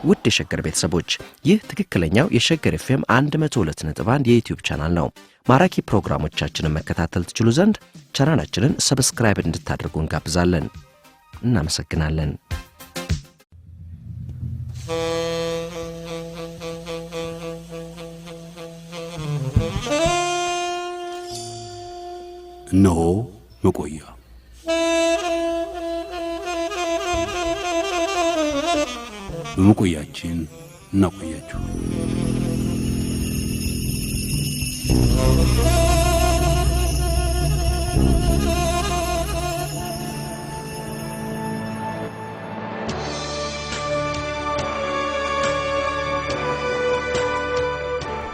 ውድ የሸገር ቤተሰቦች ይህ ትክክለኛው የሸገር ኤፍኤም 102.1 የዩቲዩብ ቻናል ነው። ማራኪ ፕሮግራሞቻችንን መከታተል ትችሉ ዘንድ ቻናላችንን ሰብስክራይብ እንድታደርጉ እንጋብዛለን። እናመሰግናለን። እነሆ መቆያ በመቆያችን እናቆያችሁ።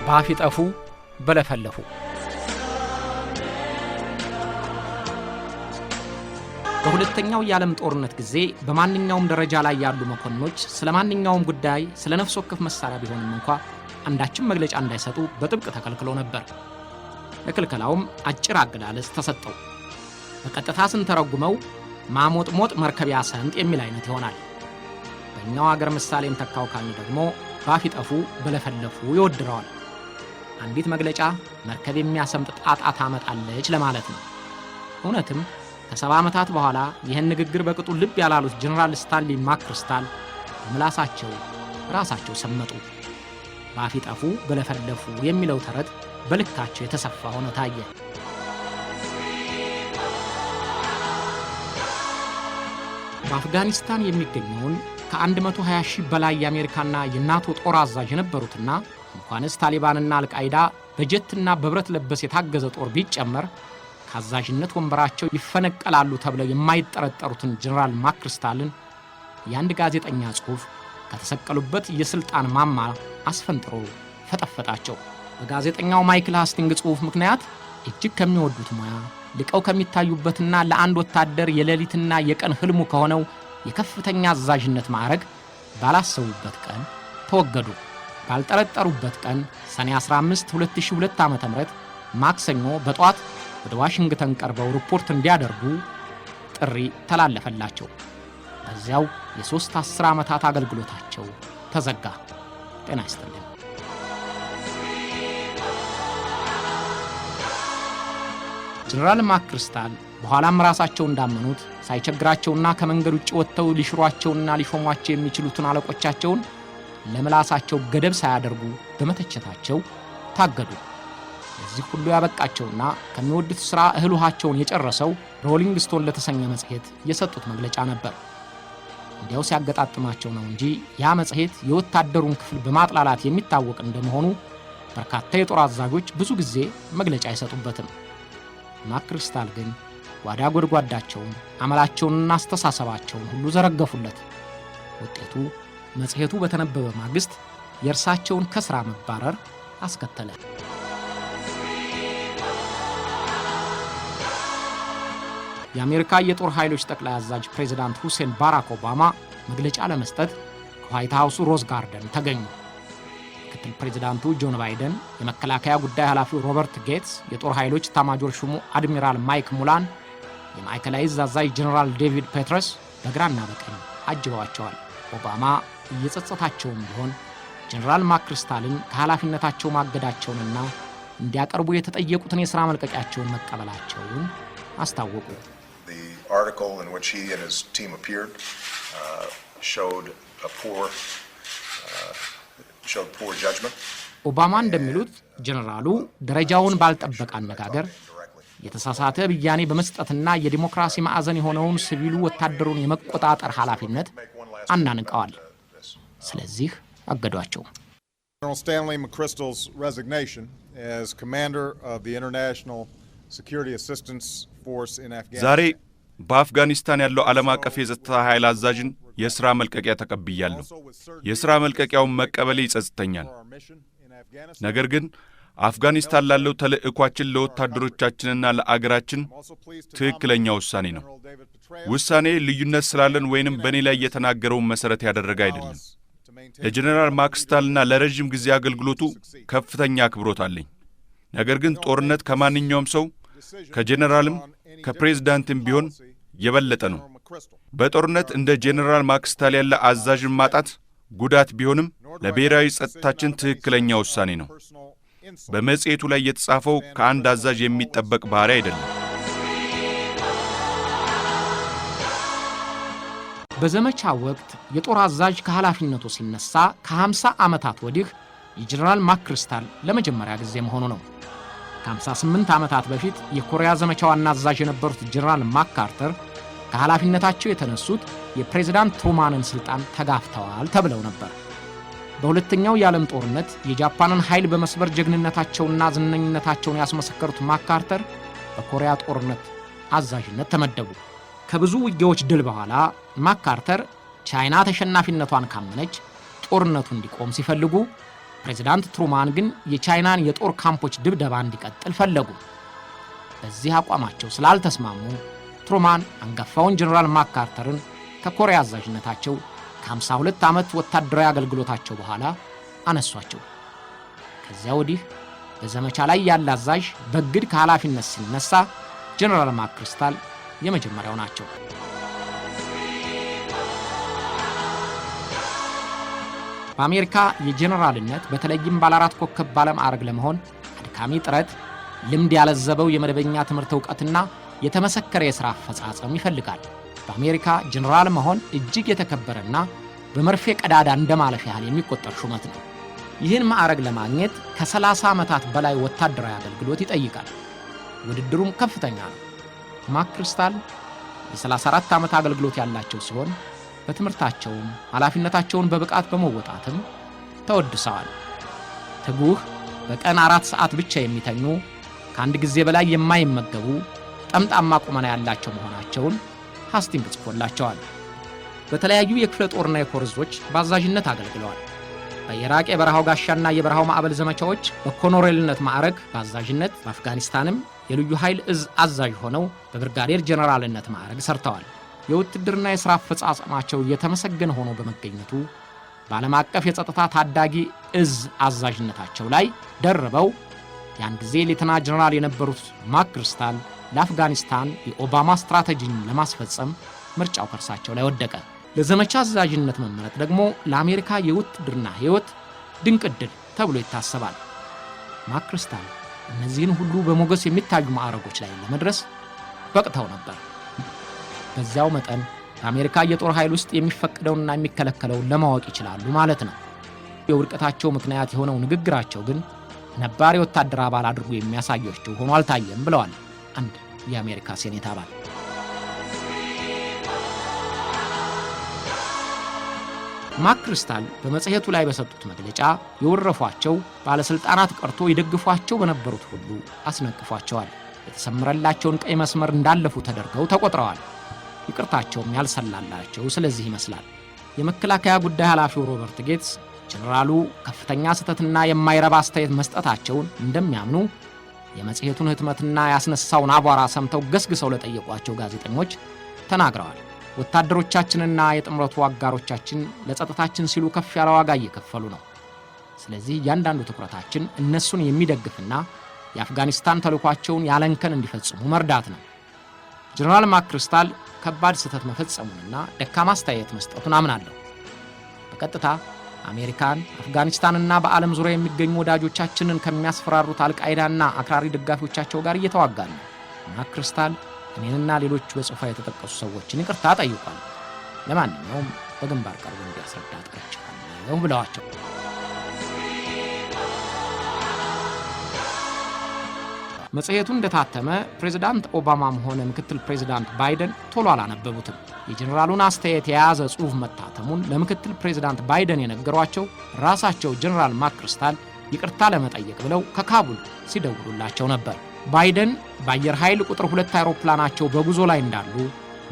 ባፍ ይጠፉ በለፈለፉ በሁለተኛው የዓለም ጦርነት ጊዜ በማንኛውም ደረጃ ላይ ያሉ መኮንኖች ስለማንኛውም ጉዳይ ስለ ነፍስ ወከፍ መሳሪያ ቢሆንም እንኳን አንዳችም መግለጫ እንዳይሰጡ በጥብቅ ተከልክሎ ነበር። ለክልከላውም አጭር አገላለጽ ተሰጠው። በቀጥታ ስንተረጉመው ማሞጥሞጥ መርከብ ያሰምጥ የሚል አይነት ይሆናል። በእኛው አገር ምሳሌን ተካው ካሉ ደግሞ ባፍ ይጠፉ በለፈለፉ ይወድረዋል። አንዲት መግለጫ መርከብ የሚያሰምጥ ጣጣ ታመጣለች ለማለት ነው። እውነትም ከ70 ዓመታት በኋላ ይህን ንግግር በቅጡ ልብ ያላሉት ጀነራል ስታንሊ ማክሪስታል በምላሳቸው ራሳቸው ሰመጡ። ባፍ ይጠፉ በለፈለፉ የሚለው ተረት በልካቸው የተሰፋ ሆኖ ታየ። በአፍጋኒስታን የሚገኘውን ከ120 ሺህ በላይ የአሜሪካና የናቶ ጦር አዛዥ የነበሩትና እንኳንስ ታሊባንና አልቃይዳ በጀትና በብረት ለበስ የታገዘ ጦር ቢጨመር ከአዛዥነት ወንበራቸው ይፈነቀላሉ ተብለው የማይጠረጠሩትን ጀነራል ማክሪስታልን የአንድ ጋዜጠኛ ጽሑፍ ከተሰቀሉበት የሥልጣን ማማ አስፈንጥሮ ፈጠፈጣቸው። በጋዜጠኛው ማይክል ሃስቲንግ ጽሑፍ ምክንያት እጅግ ከሚወዱት ሙያ ልቀው ከሚታዩበትና ለአንድ ወታደር የሌሊትና የቀን ህልሙ ከሆነው የከፍተኛ አዛዥነት ማዕረግ ባላሰቡበት ቀን ተወገዱ። ባልጠረጠሩበት ቀን ሰኔ 15 2002 ዓ.ም ማክሰኞ በጧት ወደ ዋሽንግተን ቀርበው ሪፖርት እንዲያደርጉ ጥሪ ተላለፈላቸው። በዚያው የ3 ዓመታት አገልግሎታቸው ተዘጋ። ጤና ይስጥልኝ። ጀነራል ማክሪስታል በኋላም ራሳቸው እንዳመኑት ሳይቸግራቸውና ከመንገድ ውጭ ወጥተው ሊሽሯቸውና ሊሾሟቸው የሚችሉትን አለቆቻቸውን ለምላሳቸው ገደብ ሳያደርጉ በመተቸታቸው ታገዱ። እዚህ ሁሉ ያበቃቸውና ከሚወዱት ሥራ እህል ውሃቸውን የጨረሰው ሮሊንግ ስቶን ለተሰኘ መጽሔት የሰጡት መግለጫ ነበር። እንዲያው ሲያገጣጥማቸው ነው እንጂ ያ መጽሔት የወታደሩን ክፍል በማጥላላት የሚታወቅ እንደመሆኑ በርካታ የጦር አዛዦች ብዙ ጊዜ መግለጫ አይሰጡበትም። ማክሪስታል ግን ጓዳ ጎድጓዳቸውን አመላቸውንና አስተሳሰባቸውን ሁሉ ዘረገፉለት። ውጤቱ መጽሔቱ በተነበበ ማግስት የእርሳቸውን ከሥራ መባረር አስከተለ። የአሜሪካ የጦር ኃይሎች ጠቅላይ አዛዥ ፕሬዝዳንት ሁሴን ባራክ ኦባማ መግለጫ ለመስጠት ከዋይት ሃውሱ ሮዝ ጋርደን ተገኙ። ምክትል ፕሬዝዳንቱ ጆን ባይደን፣ የመከላከያ ጉዳይ ኃላፊው ሮበርት ጌትስ፣ የጦር ኃይሎች ኤታማዦር ሹሙ አድሚራል ማይክ ሙላን፣ የማዕከላዊ ዕዝ አዛዥ ጀነራል ዴቪድ ፔትረስ በግራና በቀኝ አጅበዋቸዋል። ኦባማ እየጸጸታቸውም ቢሆን ጀነራል ማክሪስታልን ከኃላፊነታቸው ማገዳቸውንና እንዲያቀርቡ የተጠየቁትን የሥራ መልቀቂያቸውን መቀበላቸውን አስታወቁ። The article in which he and his team appeared showed poor judgment. ኦባማ እንደሚሉት ጀነራሉ ደረጃውን ባልጠበቀ አነጋገር የተሳሳተ ብያኔ በመስጠትና የዲሞክራሲ ማዕዘን የሆነውን ሲቪሉ ወታደሩን የመቆጣጠር ኃላፊነት አናንቀዋል። ስለዚህ አገዷቸው። General Stanley McChrystal's resignation as commander of the International Security Assistance Force in Afghanistan. ዛሬ በአፍጋኒስታን ያለው ዓለም አቀፍ የጸጥታ ኃይል አዛዥን የሥራ መልቀቂያ ተቀብያለሁ። የሥራ መልቀቂያውን መቀበሌ ይጸጽተኛል። ነገር ግን አፍጋኒስታን ላለው ተልዕኳችን ለወታደሮቻችንና ለአገራችን ትክክለኛ ውሳኔ ነው። ውሳኔ ልዩነት ስላለን ወይንም በእኔ ላይ የተናገረውን መሠረት ያደረገ አይደለም። ለጀነራል ማክሪስታልና ለረጅም ጊዜ አገልግሎቱ ከፍተኛ አክብሮት አለኝ። ነገር ግን ጦርነት ከማንኛውም ሰው ከጀነራልም ከፕሬዝዳንትም ቢሆን የበለጠ ነው። በጦርነት እንደ ጀነራል ማክሪስታል ያለ አዛዥን ማጣት ጉዳት ቢሆንም ለብሔራዊ ጸጥታችን ትክክለኛ ውሳኔ ነው። በመጽሔቱ ላይ የተጻፈው ከአንድ አዛዥ የሚጠበቅ ባህሪ አይደለም። በዘመቻ ወቅት የጦር አዛዥ ከኃላፊነቱ ሲነሳ ከ50 ዓመታት ወዲህ የጀነራል ማክሪስታል ለመጀመሪያ ጊዜ መሆኑ ነው። ከ58 ዓመታት በፊት የኮሪያ ዘመቻ ዋና አዛዥ የነበሩት ጀነራል ማካርተር ከኃላፊነታቸው የተነሱት የፕሬዝዳንት ትሩማንን ሥልጣን ተጋፍተዋል ተብለው ነበር። በሁለተኛው የዓለም ጦርነት የጃፓንን ኃይል በመስበር ጀግንነታቸውና ዝነኝነታቸውን ያስመሰከሩት ማካርተር በኮሪያ ጦርነት አዛዥነት ተመደቡ። ከብዙ ውጊያዎች ድል በኋላ ማካርተር ቻይና ተሸናፊነቷን ካመነች ጦርነቱ እንዲቆም ሲፈልጉ፣ ፕሬዝዳንት ትሩማን ግን የቻይናን የጦር ካምፖች ድብደባ እንዲቀጥል ፈለጉ። በዚህ አቋማቸው ስላልተስማሙ ትሩማን አንጋፋውን ጀነራል ማካርተርን ከኮሪያ አዛዥነታቸው ከ52 ዓመት ወታደራዊ አገልግሎታቸው በኋላ አነሷቸው። ከዚያ ወዲህ በዘመቻ ላይ ያለ አዛዥ በግድ ከኃላፊነት ሲነሳ ጀነራል ማክሪስታል የመጀመሪያው ናቸው። በአሜሪካ የጀነራልነት በተለይም ባለ 4 ኮከብ ባለማዕረግ ለመሆን አድካሚ ጥረት፣ ልምድ ያለዘበው የመደበኛ ትምህርት ዕውቀትና የተመሰከረ የሥራ አፈጻጸም ይፈልጋል። በአሜሪካ ጀነራል መሆን እጅግ የተከበረና በመርፌ ቀዳዳ እንደማለፍ ያህል የሚቆጠር ሹመት ነው። ይህን ማዕረግ ለማግኘት ከ30 ዓመታት በላይ ወታደራዊ አገልግሎት ይጠይቃል። ውድድሩም ከፍተኛ ነው። ማክሪስታል የ34 ዓመት አገልግሎት ያላቸው ሲሆን በትምህርታቸውም ኃላፊነታቸውን በብቃት በመወጣትም ተወድሰዋል። ትጉህ፣ በቀን 4 ሰዓት ብቻ የሚተኙ፣ ከአንድ ጊዜ በላይ የማይመገቡ፣ ጠምጣማ ቁመና ያላቸው መሆናቸውን ሃስቲንግ ጽፎላቸዋል። በተለያዩ የክፍለ ጦርና የኮርዞች በአዛዥነት አገልግለዋል። በኢራቅ የበረሃው ጋሻና የበረሃው ማዕበል ዘመቻዎች በኮሎኔልነት ማዕረግ በአዛዥነት፣ በአፍጋኒስታንም የልዩ ኃይል እዝ አዛዥ ሆነው በብርጋዴር ጀነራልነት ማዕረግ ሰርተዋል። የውትድርና የሥራ አፈጻጸማቸው እየተመሰገነ ሆኖ በመገኘቱ በዓለም አቀፍ የጸጥታ ታዳጊ እዝ አዛዥነታቸው ላይ ደርበው ያን ጊዜ ሌተና ጀነራል የነበሩት ማክሪስታል ለአፍጋኒስታን የኦባማ ስትራቴጂን ለማስፈጸም ምርጫው ከርሳቸው ላይ ወደቀ። ለዘመቻ አዛዥነት መመረጥ ደግሞ ለአሜሪካ የውትድርና ሕይወት ድንቅ ዕድል ተብሎ ይታሰባል። ማክሪስታል እነዚህን ሁሉ በሞገስ የሚታዩ ማዕረጎች ላይ ለመድረስ በቅተው ነበር። በዚያው መጠን በአሜሪካ የጦር ኃይል ውስጥ የሚፈቀደውንና የሚከለከለውን ለማወቅ ይችላሉ ማለት ነው። የውድቀታቸው ምክንያት የሆነው ንግግራቸው ግን ነባር የወታደር አባል አድርጎ የሚያሳያቸው ሆኖ አልታየም ብለዋል አንድ የአሜሪካ ሴኔት አባል። ማክሪስታል በመጽሔቱ ላይ በሰጡት መግለጫ የወረፏቸው ባለሥልጣናት ቀርቶ ይደግፏቸው በነበሩት ሁሉ አስነቅፏቸዋል። የተሰመረላቸውን ቀይ መስመር እንዳለፉ ተደርገው ተቆጥረዋል። ይቅርታቸውም ያልሰላላቸው ስለዚህ ይመስላል። የመከላከያ ጉዳይ ኃላፊው ሮበርት ጌትስ ጀነራሉ ከፍተኛ ስህተትና የማይረባ አስተያየት መስጠታቸውን እንደሚያምኑ የመጽሔቱን ህትመትና ያስነሳውን አቧራ ሰምተው ገስግሰው ለጠየቋቸው ጋዜጠኞች ተናግረዋል። ወታደሮቻችንና የጥምረቱ አጋሮቻችን ለጸጥታችን ሲሉ ከፍ ያለ ዋጋ እየከፈሉ ነው። ስለዚህ እያንዳንዱ ትኩረታችን እነሱን የሚደግፍና የአፍጋኒስታን ተልዕኳቸውን ያለንከን እንዲፈጽሙ መርዳት ነው። ጀነራል ማክሪስታል ከባድ ስህተት መፈጸሙንና ደካማ አስተያየት መስጠቱን አምናለሁ። በቀጥታ አሜሪካን፣ አፍጋኒስታንና በዓለም ዙሪያ የሚገኙ ወዳጆቻችንን ከሚያስፈራሩት አልቃይዳና አክራሪ ደጋፊዎቻቸው ጋር እየተዋጋን ነው። ማክሪስታል እኔንና ሌሎች በጽሑፋ የተጠቀሱ ሰዎችን ይቅርታ ጠይቋል። ለማንኛውም በግንባር ቀርቦ እንዲያስረዳ ጠርቻለሁ ብለዋቸው መጽሔቱ እንደታተመ ፕሬዝዳንት ኦባማም ሆነ ምክትል ፕሬዝዳንት ባይደን ቶሎ አላነበቡትም። የጀነራሉን አስተያየት የያዘ ጽሑፍ መታተሙን ለምክትል ፕሬዝዳንት ባይደን የነገሯቸው ራሳቸው ጀነራል ማክሪስታል ይቅርታ ለመጠየቅ ብለው ከካቡል ሲደውሉላቸው ነበር። ባይደን በአየር ኃይል ቁጥር 2 አውሮፕላናቸው በጉዞ ላይ እንዳሉ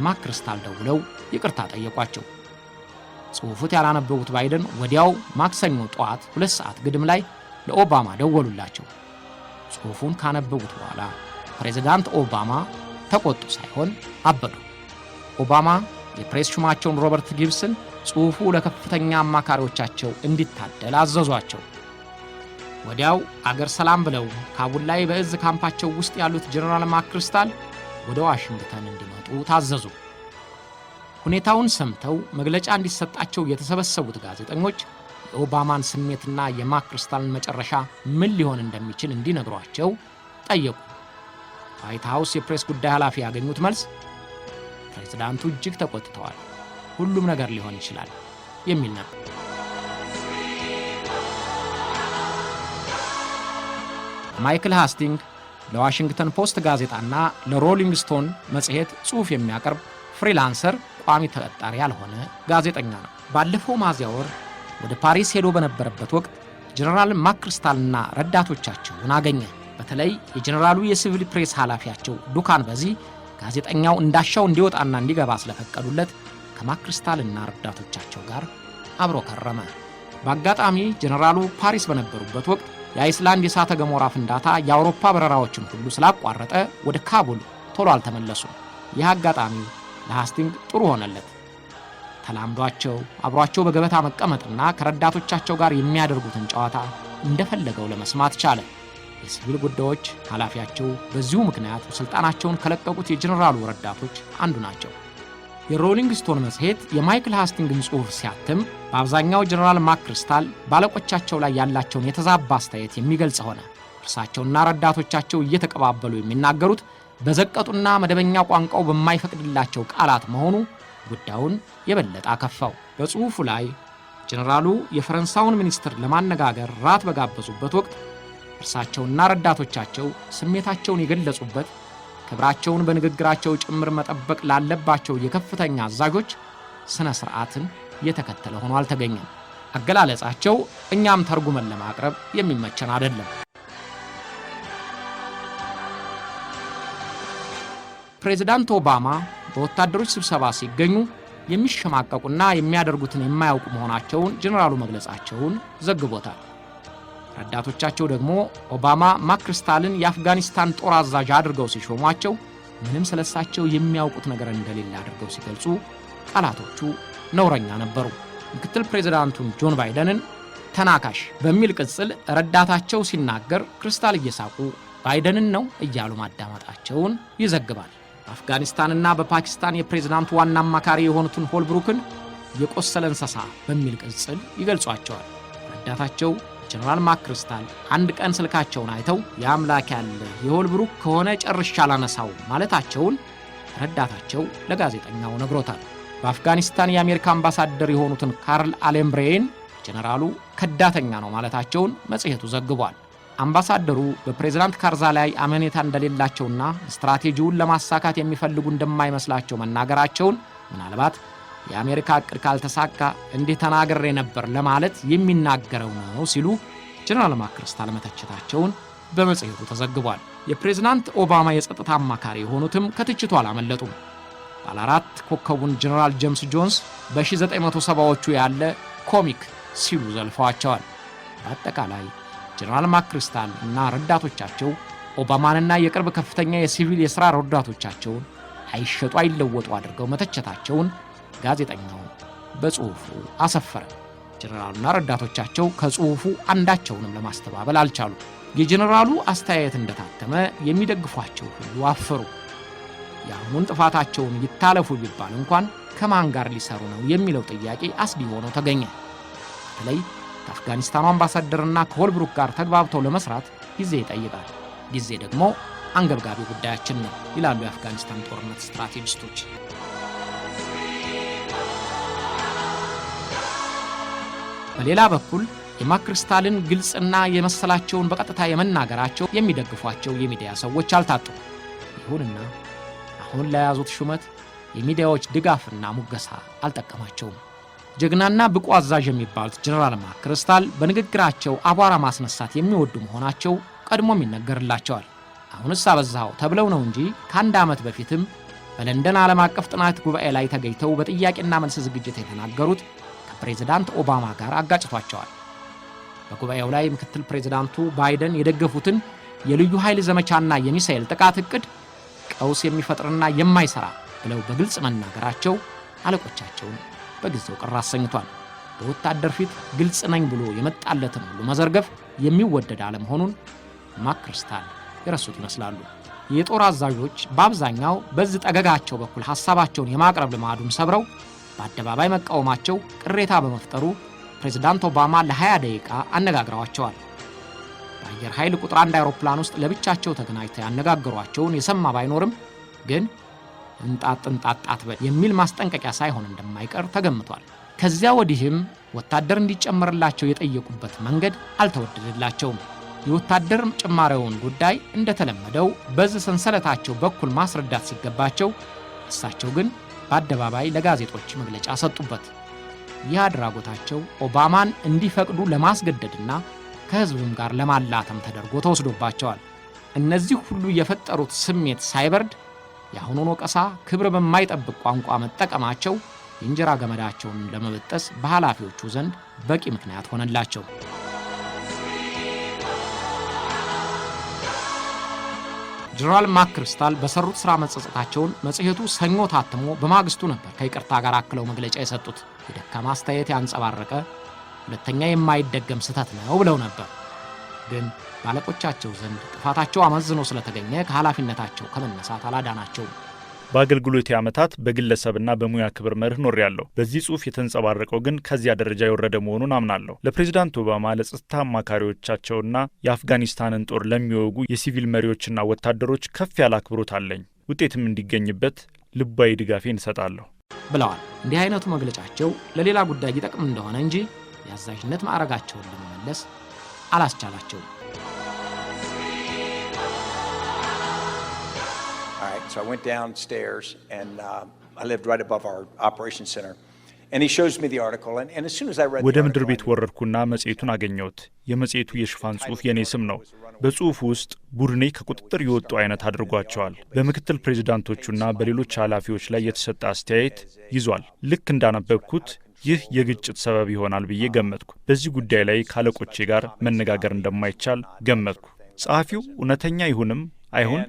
ማክሪስታል ደውለው ይቅርታ ጠየቋቸው። ጽሑፉት ያላነበቡት ባይደን ወዲያው ማክሰኞ ጠዋት 2 ሰዓት ግድም ላይ ለኦባማ ደወሉላቸው። ጽሑፉን ካነበቡት በኋላ ፕሬዝዳንት ኦባማ ተቆጡ ሳይሆን አበዱ። ኦባማ የፕሬስ ሹማቸውን ሮበርት ጊብስን ጽሑፉ ለከፍተኛ አማካሪዎቻቸው እንዲታደል አዘዟቸው። ወዲያው አገር ሰላም ብለው ካቡል ላይ በእዝ ካምፓቸው ውስጥ ያሉት ጀነራል ማክሪስታል ወደ ዋሽንግተን እንዲመጡ ታዘዙ። ሁኔታውን ሰምተው መግለጫ እንዲሰጣቸው የተሰበሰቡት ጋዜጠኞች የኦባማን ስሜትና የማክሪስታልን መጨረሻ ምን ሊሆን እንደሚችል እንዲነግሯቸው ጠየቁ። ዋይት ሃውስ የፕሬስ ጉዳይ ኃላፊ ያገኙት መልስ ፕሬዝዳንቱ እጅግ ተቆጥተዋል፣ ሁሉም ነገር ሊሆን ይችላል የሚል ነበር። ማይክል ሃስቲንግ ለዋሽንግተን ፖስት ጋዜጣና ለሮሊንግ ስቶን መጽሔት ጽሑፍ የሚያቀርብ ፍሪላንሰር ቋሚ ተቀጣሪ ያልሆነ ጋዜጠኛ ነው። ባለፈው ሚያዝያ ወር ወደ ፓሪስ ሄዶ በነበረበት ወቅት ጀነራል ማክሪስታልና ረዳቶቻቸውን አገኘ። በተለይ የጀነራሉ የሲቪል ፕሬስ ኃላፊያቸው ዱካን በዚህ ጋዜጠኛው እንዳሻው እንዲወጣና እንዲገባ ስለፈቀዱለት ከማክሪስታልና ረዳቶቻቸው ጋር አብሮ ከረመ። በአጋጣሚ ጀነራሉ ፓሪስ በነበሩበት ወቅት የአይስላንድ የእሳተ ገሞራ ፍንዳታ የአውሮፓ በረራዎችን ሁሉ ስላቋረጠ ወደ ካቡል ቶሎ አልተመለሱም። ይህ አጋጣሚ ለሃስቲንግ ጥሩ ሆነለት። ተላምዷቸው አብሯቸው በገበታ መቀመጥና ከረዳቶቻቸው ጋር የሚያደርጉትን ጨዋታ እንደፈለገው ለመስማት ቻለ። የሲቪል ጉዳዮች ኃላፊያቸው በዚሁ ምክንያት ስልጣናቸውን ከለቀቁት የጀነራሉ ረዳቶች አንዱ ናቸው። የሮሊንግ ስቶን መጽሔት የማይክል ሃስቲንግን ጽሑፍ ሲያትም በአብዛኛው ጀነራል ማክሪስታል ባለቆቻቸው ላይ ያላቸውን የተዛባ አስተያየት የሚገልጽ ሆነ። እርሳቸውና ረዳቶቻቸው እየተቀባበሉ የሚናገሩት በዘቀጡና መደበኛ ቋንቋው በማይፈቅድላቸው ቃላት መሆኑ ጉዳዩን የበለጠ አከፋው። በጽሑፉ ላይ ጀነራሉ የፈረንሳዩን ሚኒስትር ለማነጋገር ራት በጋበዙበት ወቅት እርሳቸውና ረዳቶቻቸው ስሜታቸውን የገለጹበት ክብራቸውን በንግግራቸው ጭምር መጠበቅ ላለባቸው የከፍተኛ አዛዦች ስነ ስርዓትን የተከተለ ሆኖ አልተገኘም። አገላለጻቸው እኛም ተርጉመን ለማቅረብ የሚመቸን አይደለም። ፕሬዝዳንት ኦባማ በወታደሮች ስብሰባ ሲገኙ የሚሸማቀቁና የሚያደርጉትን የማያውቁ መሆናቸውን ጀነራሉ መግለጻቸውን ዘግቦታል። ረዳቶቻቸው ደግሞ ኦባማ ማክሪስታልን የአፍጋኒስታን ጦር አዛዥ አድርገው ሲሾሟቸው ምንም ስለሳቸው የሚያውቁት ነገር እንደሌለ አድርገው ሲገልጹ ቃላቶቹ ነውረኛ ነበሩ። ምክትል ፕሬዝዳንቱን ጆን ባይደንን ተናካሽ በሚል ቅጽል ረዳታቸው ሲናገር ክሪስታል እየሳቁ ባይደንን ነው እያሉ ማዳመጣቸውን ይዘግባል። በአፍጋኒስታንና በፓኪስታን የፕሬዝዳንቱ ዋና አማካሪ የሆኑትን ሆልብሩክን የቆሰለ እንስሳ በሚል ቅጽል ይገልጿቸዋል። ረዳታቸው ጀነራል ማክሪስታል አንድ ቀን ስልካቸውን አይተው የአምላክ ያለ የሆልብሩክ ከሆነ ጨርሻ ላነሳው ማለታቸውን ረዳታቸው ለጋዜጠኛው ነግሮታል። በአፍጋኒስታን የአሜሪካ አምባሳደር የሆኑትን ካርል አሌምብሬን ጀነራሉ ከዳተኛ ነው ማለታቸውን መጽሔቱ ዘግቧል። አምባሳደሩ በፕሬዝዳንት ካርዛይ አመኔታ እንደሌላቸውና ስትራቴጂውን ለማሳካት የሚፈልጉ እንደማይመስላቸው መናገራቸውን ምናልባት የአሜሪካ ዕቅድ ካልተሳካ እንዲህ ተናግሬ ነበር ለማለት የሚናገረው ነው ሲሉ ጀነራል ማክሪስታል መተቸታቸውን በመጽሔቱ ተዘግቧል። የፕሬዝዳንት ኦባማ የጸጥታ አማካሪ የሆኑትም ከትችቱ አላመለጡም። ባለ 4 ኮከቡን ጀነራል ጄምስ ጆንስ በ1970ዎቹ ያለ ኮሚክ ሲሉ ዘልፈዋቸዋል። በአጠቃላይ ጀነራል ማክሪስታል እና ረዳቶቻቸው ኦባማንና የቅርብ ከፍተኛ የሲቪል የሥራ ረዳቶቻቸውን አይሸጡ አይለወጡ አድርገው መተቸታቸውን ጋዜጠኛው በጽሑፉ አሰፈረ። ጀነራሉና ረዳቶቻቸው ከጽሑፉ አንዳቸውንም ለማስተባበል አልቻሉ። የጀነራሉ አስተያየት እንደታተመ የሚደግፏቸው ሁሉ አፈሩ። የአሁኑን ጥፋታቸውን ይታለፉ ቢባል እንኳን ከማን ጋር ሊሰሩ ነው የሚለው ጥያቄ አስጊ ሆኖ ተገኘ። በተለይ ከአፍጋኒስታኑ አምባሳደርና ከሆልብሩክ ጋር ተግባብተው ለመስራት ጊዜ ይጠይቃል። ጊዜ ደግሞ አንገብጋቢ ጉዳያችን ነው ይላሉ የአፍጋኒስታን ጦርነት ስትራቴጂስቶች። በሌላ በኩል የማክሪስታልን ግልጽና የመሰላቸውን በቀጥታ የመናገራቸው የሚደግፏቸው የሚዲያ ሰዎች አልታጡም። ይሁንና አሁን ለያዙት ሹመት የሚዲያዎች ድጋፍና ሙገሳ አልጠቀማቸውም። ጀግናና ብቁ አዛዥ የሚባሉት ጀነራል ማክሪስታል በንግግራቸው አቧራ ማስነሳት የሚወዱ መሆናቸው ቀድሞም ይነገርላቸዋል። አሁንስ አበዛው ተብለው ነው እንጂ ከአንድ ዓመት በፊትም በለንደን ዓለም አቀፍ ጥናት ጉባኤ ላይ ተገኝተው በጥያቄና መልስ ዝግጅት የተናገሩት ከፕሬዝዳንት ኦባማ ጋር አጋጭቷቸዋል። በጉባኤው ላይ ምክትል ፕሬዝዳንቱ ባይደን የደገፉትን የልዩ ኃይል ዘመቻና የሚሳኤል ጥቃት ዕቅድ ቀውስ የሚፈጥርና የማይሰራ ብለው በግልጽ መናገራቸው አለቆቻቸውን በጊዜው ቅር አሰኝቷል። በወታደር ፊት ግልጽ ነኝ ብሎ የመጣለትን ሁሉ መዘርገፍ የሚወደድ አለመሆኑን ማክሪስታል የረሱት ይመስላሉ። የጦር አዛዦች በአብዛኛው በዚህ ጠገጋቸው በኩል ሐሳባቸውን የማቅረብ ልማዱን ሰብረው በአደባባይ መቃወማቸው ቅሬታ በመፍጠሩ ፕሬዝዳንት ኦባማ ለ20 ደቂቃ አነጋግረዋቸዋል። በአየር ኃይል ቁጥር 1 አውሮፕላን ውስጥ ለብቻቸው ተገናኝተው ያነጋገሯቸውን የሰማ ባይኖርም ግን እንጣጥ የሚል ማስጠንቀቂያ ሳይሆን እንደማይቀር ተገምቷል። ከዚያ ወዲህም ወታደር እንዲጨመርላቸው የጠየቁበት መንገድ አልተወደደላቸውም። የወታደር ጭማሪውን ጉዳይ እንደተለመደው በዚህ ሰንሰለታቸው በኩል ማስረዳት ሲገባቸው እሳቸው ግን በአደባባይ ለጋዜጦች መግለጫ ሰጡበት። ይህ አድራጎታቸው ኦባማን እንዲፈቅዱ ለማስገደድና ከህዝብም ጋር ለማላተም ተደርጎ ተወስዶባቸዋል። እነዚህ ሁሉ የፈጠሩት ስሜት ሳይበርድ የአሁኑን ወቀሳ ክብር በማይጠብቅ ቋንቋ መጠቀማቸው የእንጀራ ገመዳቸውን ለመበጠስ በኃላፊዎቹ ዘንድ በቂ ምክንያት ሆነላቸው። ጀነራል ማክሪስታል በሰሩት ሥራ መጸጸታቸውን መጽሔቱ ሰኞ ታትሞ በማግስቱ ነበር ከይቅርታ ጋር አክለው መግለጫ የሰጡት። የደካማ አስተያየት ያንጸባረቀ ሁለተኛ የማይደገም ስህተት ነው ብለው ነበር። ግን ባለቆቻቸው ዘንድ ጥፋታቸው አመዝኖ ስለተገኘ ከኃላፊነታቸው ከመነሳት አላዳናቸውም። በአገልግሎት ዓመታት በግለሰብና በሙያ ክብር መርህ ኖሬያለሁ። በዚህ ጽሑፍ የተንጸባረቀው ግን ከዚያ ደረጃ የወረደ መሆኑን አምናለሁ። ለፕሬዝዳንት ኦባማ፣ ለጸጥታ አማካሪዎቻቸውና የአፍጋኒስታንን ጦር ለሚወጉ የሲቪል መሪዎችና ወታደሮች ከፍ ያለ አክብሮት አለኝ። ውጤትም እንዲገኝበት ልባዊ ድጋፌን እሰጣለሁ ብለዋል። እንዲህ አይነቱ መግለጫቸው ለሌላ ጉዳይ ይጠቅም እንደሆነ እንጂ የአዛዥነት ማዕረጋቸውን ለመመለስ አላስቻላቸውም። So I went downstairs and I lived right above our operations center. And he shows me the article and as soon as I read ወደ ምድር ቤት ወረድኩና መጽሔቱን አገኘሁት። የመጽሔቱ የሽፋን ጽሑፍ የኔ ስም ነው። በጽሑፉ ውስጥ ቡድኔ ከቁጥጥር የወጡ አይነት አድርጓቸዋል። በምክትል ፕሬዝዳንቶቹና በሌሎች ኃላፊዎች ላይ የተሰጠ አስተያየት ይዟል። ልክ እንዳነበብኩት ይህ የግጭት ሰበብ ይሆናል ብዬ ገመትኩ። በዚህ ጉዳይ ላይ ካለቆቼ ጋር መነጋገር እንደማይቻል ገመትኩ። ጸሐፊው እውነተኛ ይሁንም አይሁን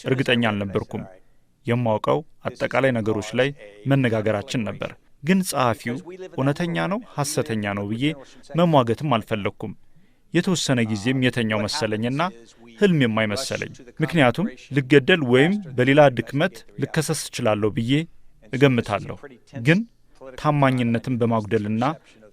እርግጠኛ አልነበርኩም። የማውቀው አጠቃላይ ነገሮች ላይ መነጋገራችን ነበር። ግን ጸሐፊው እውነተኛ ነው ሐሰተኛ ነው ብዬ መሟገትም አልፈለኩም። የተወሰነ ጊዜም የተኛው መሰለኝና ህልም የማይመሰለኝ። ምክንያቱም ልገደል ወይም በሌላ ድክመት ልከሰስ እችላለሁ ብዬ እገምታለሁ። ግን ታማኝነትን በማጉደልና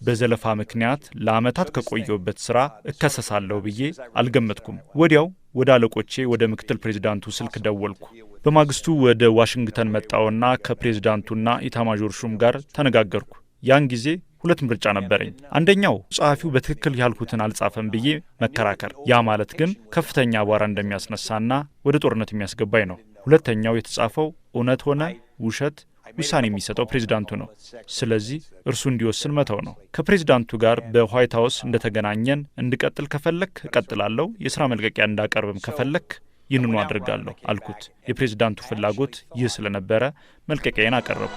በዘለፋ ምክንያት ለዓመታት ከቆየሁበት ሥራ እከሰሳለሁ ብዬ አልገመትኩም። ወዲያው ወደ አለቆቼ ወደ ምክትል ፕሬዝዳንቱ ስልክ ደወልኩ። በማግስቱ ወደ ዋሽንግተን መጣውና ከፕሬዝዳንቱና ኢታማዦር ሹም ጋር ተነጋገርኩ። ያን ጊዜ ሁለት ምርጫ ነበረኝ። አንደኛው ጸሐፊው በትክክል ያልኩትን አልጻፈም ብዬ መከራከር፣ ያ ማለት ግን ከፍተኛ አቧራ እንደሚያስነሳና ወደ ጦርነት የሚያስገባኝ ነው። ሁለተኛው የተጻፈው እውነት ሆነ ውሸት ውሳኔ የሚሰጠው ፕሬዝዳንቱ ነው። ስለዚህ እርሱ እንዲወስን መተው ነው። ከፕሬዝዳንቱ ጋር በዋይት ሃውስ እንደተገናኘን እንድቀጥል ከፈለክ እቀጥላለሁ፣ የሥራ መልቀቂያ እንዳቀርብም ከፈለክ ይህንኑ አድርጋለሁ አልኩት። የፕሬዝዳንቱ ፍላጎት ይህ ስለነበረ መልቀቂያዬን አቀረብኩ።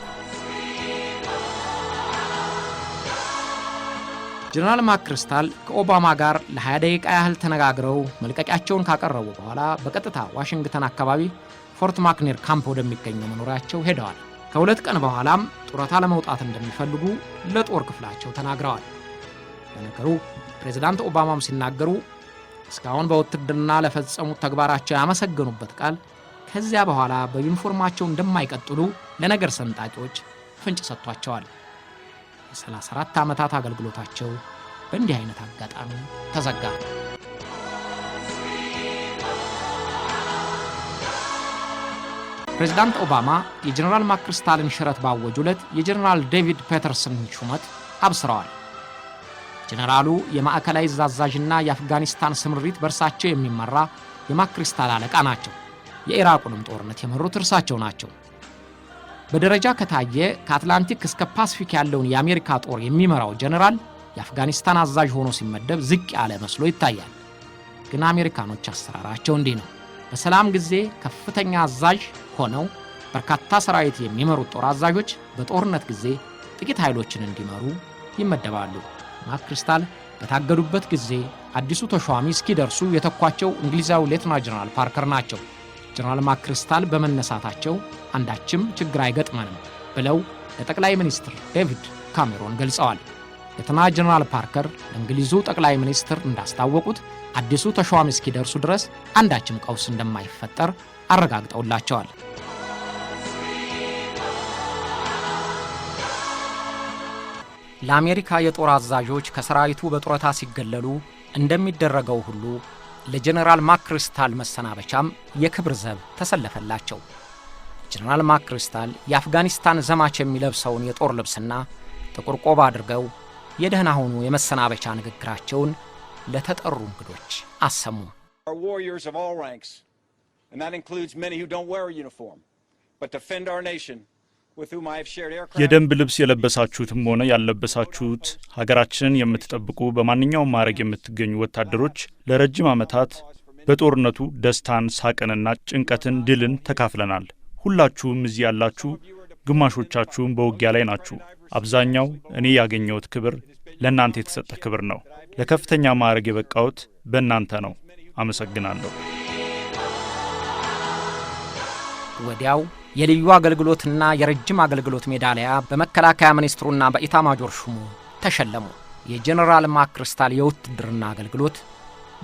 ጀነራል ማክሪስታል ከኦባማ ጋር ለ20 ደቂቃ ያህል ተነጋግረው መልቀቂያቸውን ካቀረቡ በኋላ በቀጥታ ዋሽንግተን አካባቢ ፎርት ማክኔር ካምፕ ወደሚገኘው መኖሪያቸው ሄደዋል። ከሁለት ቀን በኋላም ጡረታ ለመውጣት እንደሚፈልጉ ለጦር ክፍላቸው ተናግረዋል። ለነገሩ ፕሬዝዳንት ኦባማም ሲናገሩ እስካሁን በውትድርና ለፈጸሙት ተግባራቸው ያመሰገኑበት ቃል ከዚያ በኋላ በዩኒፎርማቸው እንደማይቀጥሉ ለነገር ሰንጣቂዎች ፍንጭ ሰጥቷቸዋል። የ34 ዓመታት አገልግሎታቸው በእንዲህ አይነት አጋጣሚ ተዘጋ። ፕሬዝዳንት ኦባማ የጀነራል ማክሪስታልን ሽረት ባወጁ ዕለት የጀነራል ዴቪድ ፔተርሰን ሹመት አብስረዋል። ጀነራሉ የማዕከላዊ ዕዝ አዛዥና የአፍጋኒስታን ስምሪት በእርሳቸው የሚመራ የማክሪስታል አለቃ ናቸው። የኢራቁንም ጦርነት የመሩት እርሳቸው ናቸው። በደረጃ ከታየ ከአትላንቲክ እስከ ፓሲፊክ ያለውን የአሜሪካ ጦር የሚመራው ጀነራል የአፍጋኒስታን አዛዥ ሆኖ ሲመደብ ዝቅ ያለ መስሎ ይታያል። ግን አሜሪካኖች አሰራራቸው እንዲህ ነው። በሰላም ጊዜ ከፍተኛ አዛዥ ሆነው በርካታ ሰራዊት የሚመሩት ጦር አዛዦች በጦርነት ጊዜ ጥቂት ኃይሎችን እንዲመሩ ይመደባሉ። ማክሪስታል በታገዱበት ጊዜ አዲሱ ተሿሚ እስኪደርሱ የተኳቸው እንግሊዛዊ ሌተና ጀነራል ፓርከር ናቸው። ጀነራል ማክሪስታል በመነሳታቸው አንዳችም ችግር አይገጥመንም ብለው ለጠቅላይ ሚኒስትር ዴቪድ ካሜሮን ገልጸዋል። ሌተና ጀነራል ፓርከር ለእንግሊዙ ጠቅላይ ሚኒስትር እንዳስታወቁት አዲሱ ተሿሚ እስኪደርሱ ድረስ አንዳችም ቀውስ እንደማይፈጠር አረጋግጠውላቸዋል። ለአሜሪካ የጦር አዛዦች ከሰራዊቱ በጡረታ ሲገለሉ እንደሚደረገው ሁሉ ለጀነራል ማክሪስታል መሰናበቻም የክብር ዘብ ተሰለፈላቸው። ጀነራል ማክሪስታል የአፍጋኒስታን ዘማች የሚለብሰውን የጦር ልብስና ጥቁር ቆብ አድርገው የደህና ሆኑ የመሰናበቻ ንግግራቸውን ለተጠሩ እንግዶች አሰሙ። Our warriors of all ranks, and that includes many who don't wear a uniform, but defend our nation, with whom I have shared aircraft. የደንብ ልብስ የለበሳችሁትም ሆነ ያለበሳችሁት ሀገራችንን የምትጠብቁ በማንኛውም ማዕረግ የምትገኙ ወታደሮች ለረጅም ዓመታት በጦርነቱ ደስታን፣ ሳቅንና ጭንቀትን፣ ድልን ተካፍለናል። ሁላችሁም እዚህ ያላችሁ፣ ግማሾቻችሁም በውጊያ ላይ ናችሁ። አብዛኛው እኔ ያገኘሁት ክብር ለእናንተ የተሰጠ ክብር ነው። ለከፍተኛ ማዕረግ የበቃሁት በእናንተ ነው። አመሰግናለሁ። ወዲያው የልዩ አገልግሎትና የረጅም አገልግሎት ሜዳሊያ በመከላከያ ሚኒስትሩና በኢታማጆር ሹሙ ተሸለሙ። የጀነራል ማክሪስታል የውትድርና አገልግሎት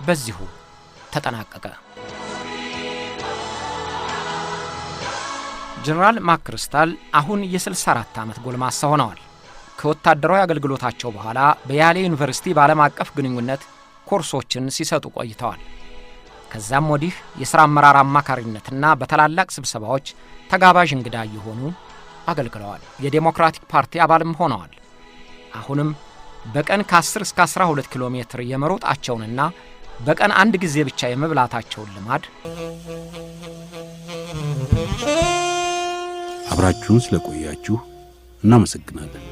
በዚሁ ተጠናቀቀ። ጀነራል ማክሪስታል አሁን የ64 ዓመት ጎልማሳ ሆነዋል። ከወታደራዊ አገልግሎታቸው በኋላ በያሌ ዩኒቨርሲቲ በዓለም አቀፍ ግንኙነት ኮርሶችን ሲሰጡ ቆይተዋል። ከዛም ወዲህ የሥራ አመራር አማካሪነትና በታላላቅ ስብሰባዎች ተጋባዥ እንግዳ እየሆኑ አገልግለዋል። የዴሞክራቲክ ፓርቲ አባልም ሆነዋል። አሁንም በቀን ከ10 እስከ 12 ኪሎ ሜትር የመሮጣቸውንና በቀን አንድ ጊዜ ብቻ የመብላታቸውን ልማድ አብራችሁን ስለቆያችሁ እናመሰግናለን።